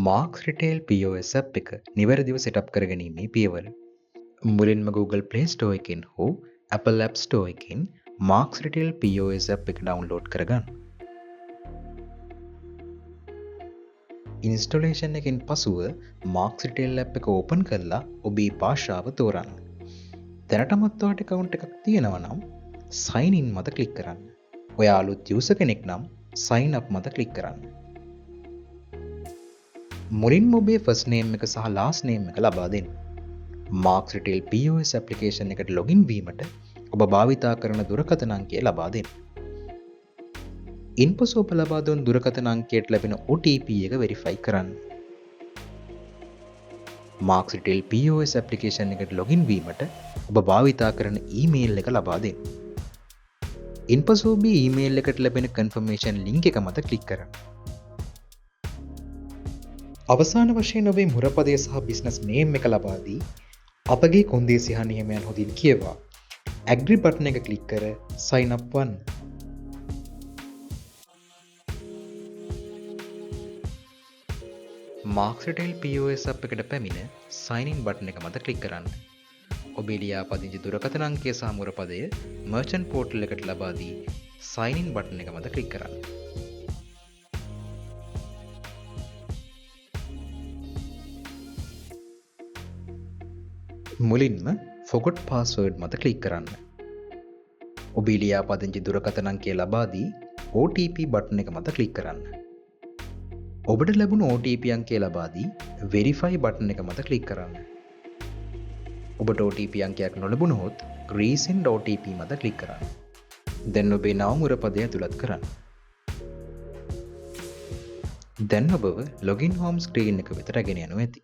Marx retail POS app එක නිවැරදිව setup කරගැනීමේ පියවර. මුලින්ම Google Play Store එකෙන් හෝ Apple App Store එකෙන් මාක්ස් රිටේල් POS ඇප් එක ඩවුන්ලෝඩ් කරගන්න. ඉන්ස්ටොලේෂන් එකෙන් පසුව මාක්ස් රිටේල් ඇප් එක ඕපන් කරලා ඔබේ භාෂාව තෝරන්න. දැනටමත් ඔයාට account එකක් තියෙනවා නම් sign in මත ක්ලික් කරන්න. ඔයා අලුත් user කෙනෙක් නම් sign up මත ක්ලික් කරන්න. මුලින්ම ඔබේ ෆස්ට් නේම් එක සහ ලාස්ට් නේම් එක ලබා දෙන්න. මාක්ස් රිටේල් POS ඇප්ලිකේෂන් එකට ලොගින් වීමට ඔබ භාවිතා කරන දුරකථන අංකය ලබා දෙන්න. ඉන්පසු ඔබ ලබා දුන් දුරකථන අංකයට ලැබෙන OTP එක වෙරිෆයි කරන්න. මාක්ස් රිටේල් POS ඇප්ලිකේෂන් එකට ලොගින් වීමට ඔබ භාවිතා කරන ඊමේල් එක ලබා දෙන්න. ඉන්පසු ඔබේ ඊමේල් එකට ලැබෙන කන්ෆර්මේෂන් ලින්ක් එක මත ක්ලික් කරන්න. අවසාන වශයෙන් ඔබේ මුරපදය සහ බිස්නස් නේම් එක ලබා දී අපගේ කොන්දේසි හා නියමයන් හොඳින් කියවා ඇග්‍රි බටන් එක ක්ලික් කර sign up වන්න. මාක්ස් රිටේල් POS app එකට පැමිණ sign in බටන් එක මත ක්ලික් කරන්න. ඔබේ ලියාපදිංචි දුරකථන අංකය සහ මුරපදය මර්චන්ට් පෝර්ටල් එකට ලබා දී sign in බටන් එක මත ක්ලික් කරන්න. මුලින්ම forgot password මත ක්ලික් කරන්න. ඔබේ ලියාපදිංචි දුරකථන අංකය ලබා දී OTP බටන් එක මත ක්ලික් කරන්න. ඔබට ලැබුණු OTP අංකය ලබා දී verify බටන් එක මත ක්ලික් කරන්න. ඔබට OTP අංකයක් නොලැබුණොත් resend OTP මත ක්ලික් කරන්න. දැන් ඔබේ නව මුරපදය ඇතුළත් කරන්න. දැන් ඔබව login home screen එක වෙත රැගෙන යනු ඇති.